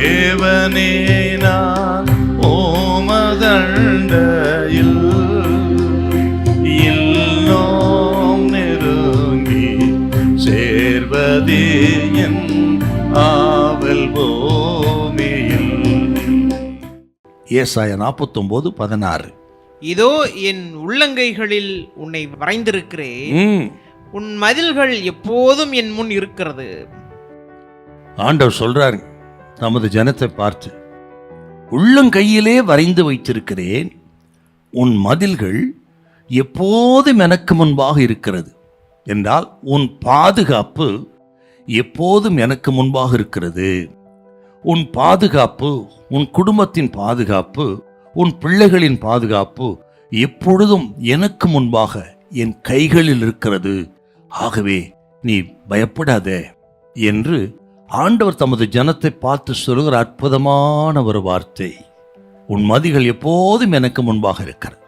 தேவனே நான் ஓமதண்டையில் இன்னும் நெருங்கி சேர்வதே என் ஆவல் பூமியில். ஏசாயா 49:16. இதோ என் உள்ளங்கைகளில் உன்னை வரைந்திருக்கிறேன், உன் மதில்கள் எப்போதும் என் முன் இருக்கிறது. ஆண்டவர் சொல்றாரு நமது ஜனத்தை பார்த்து, உள்ளங்கையிலே வரைந்து வைத்திருக்கிறேன், உன் மதில்கள் எப்போதும் எனக்கு முன்பாக இருக்கிறது என்றால் உன் பாதுகாப்பு எப்போதும் எனக்கு முன்பாக இருக்கிறது. உன் பாதுகாப்பு, உன் குடும்பத்தின் பாதுகாப்பு, உன் பிள்ளைகளின் பாதுகாப்பு எப்பொழுதும் எனக்கு முன்பாக என் கைகளில் இருக்கிறது. ஆகவே நீ பயப்படாதே என்று ஆண்டவர் தமது ஜனத்தை பார்த்து சொல்கிற அற்புதமான ஒரு வார்த்தை. உன் மதில்கள் எப்போதும் எனக்கு முன்பாக இருக்கிறது.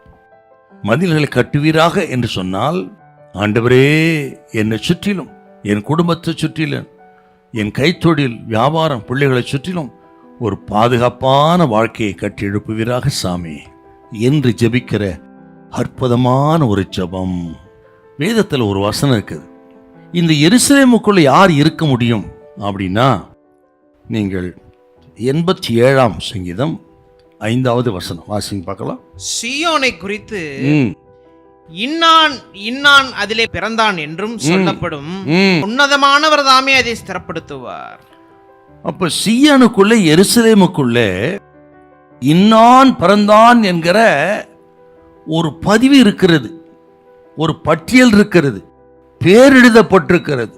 மதில்களை கட்டுவீராக என்று சொன்னால், ஆண்டவரே என்னை சுற்றிலும், என் குடும்பத்தை சுற்றிலும், என் கைத்தொழில் வியாபாரம் பிள்ளைகளை சுற்றிலும் ஒரு பாதுகாப்பான வாழ்க்கையை கட்டி எழுப்புவீராக சாமி என்று ஜெபிக்கிற அற்புதமான ஒரு ஜெபம். வேதத்தில் ஒரு வசனம் இருக்குது. இந்த எருசலேமுக்குள்ள யார் இருக்க முடியும் அப்படின்னா, நீங்கள் 87ஆம் சங்கீதம் 5வது வசனம் வாசிங்க பார்க்கலாம். சீயோனை குறித்து இன்னான் இன்னான் அதிலே பிறந்தான் என்றும் சொல்லப்படும், உன்னதமானவர் தாமே அதை ஸ்திரப்படுத்துவார். அப்ப சீயோனுக்குள்ள, எருசலேமுக்குள்ள இன்னான் பிறந்தான் என்கிற ஒரு பதிவு இருக்கிறது, ஒரு பட்டியல் இருக்கிறது, பேரெழுதப்பட்டிருக்கிறது.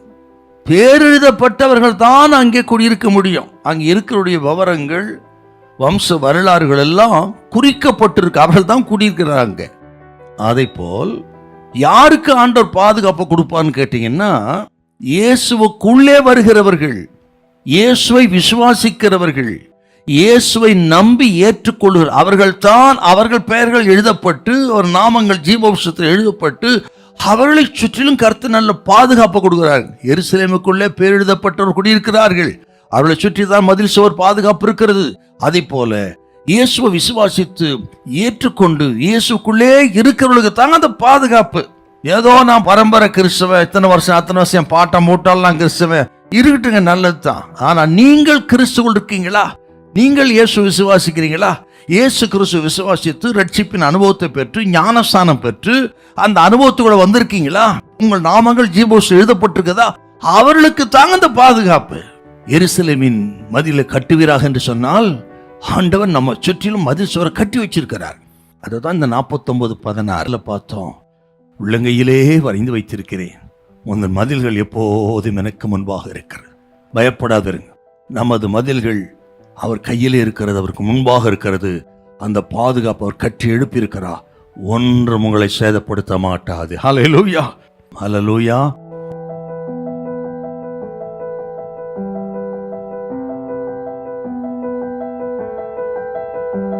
பேரெழுதப்பட்டவர்கள் தான் அங்கே குடியிருக்க முடியும். அங்கே இருக்கிற விவரங்கள், வம்ச வரலாறுகள் எல்லாம் குறிக்கப்பட்டிருக்கு. அவர்கள் தான் குடியிருக்கிறாங்க. அதை போல் யாருக்கு ஆண்டவர் பாதுகாப்பு கொடுப்பான்னு கேட்டீங்கன்னா, இயேசுவுக்குள்ளே வருகிறவர்கள், இயேசுவை விசுவாசிக்கிறவர்கள், இயேசுவை நம்பி ஏற்றுக்கொள்கிற அவர்கள் தான், அவர்கள் பெயர்கள் எழுதப்பட்டு ஒரு நாமங்கள் ஜீவபுஸ்தகத்தில் எழுதப்பட்டு அவர்களை சுற்றிலும் கர்த்தர் நல்ல பாதுகாப்பு கொடுக்கிறார்கள். எருசலேமுக்குள்ளே பேர் எழுதப்பட்டவர் குடியிருக்கிறார்கள். அவர்களை சுற்றி தான் மதில் சுவர் பாதுகாப்பு இருக்கிறது. அதை போல இயேசுவை விசுவாசித்து ஏற்றுக்கொண்டு இயேசுக்குள்ளே இருக்கிறவர்களுக்கு தான் அந்த பாதுகாப்பு. ஏதோ நான் பரம்பரை கிறிஸ்தவன், இத்தனை வருஷம் அத்தனை வருஷம் பாட்டம் மூட்டாலாம் கிறிஸ்தவன் இருக்கட்டுங்க, நல்லது தான். ஆனா நீங்கள் கிறிஸ்துவுக்குள் இருக்கீங்களா? நீங்கள் இயேசு விசுவாசிக்கிறீங்களா? இயேசு கிறிஸ்து விசுவாசித்து ரட்சிப்பின் அனுபவத்தை பெற்று ஞானஸ்தானம் பெற்று அந்த அனுபவத்துக்குள்ள வந்திருக்கீங்களா? உங்கள் நாமங்கள் ஜீவபுஸ்தகத்தில் எழுதப்பட்டிருக்கதா? அவர்களுக்கு தாங்க அந்த பாதுகாப்பு. எருசலேமின் மதிலை கட்டுவீராக என்று சொன்னால், ஆண்டவர் நம்ம சுற்றிலும் மதில் சுவரை கட்டி வச்சிருக்கிறார். அதுதான் இந்த 49:16 பார்த்தோம். உள்ளங்கையிலே வரைந்து வைத்திருக்கிறேன், உங்கள் மதில்கள் எப்போதும் எனக்கு முன்பாக இருக்கிறது. பயப்படாதிருங்க. நமது மதில்கள் அவர் கையிலே இருக்கிறது, அவருக்கு முன்பாக இருக்கிறது. அந்த பாதுகாப்பு அவர் கட்டி எழுப்பியிருக்கிறார். ஒன்றும் உங்களை சேதப்படுத்த மாட்டாது. ஹல்லேலூயா, ஹல்லேலூயா.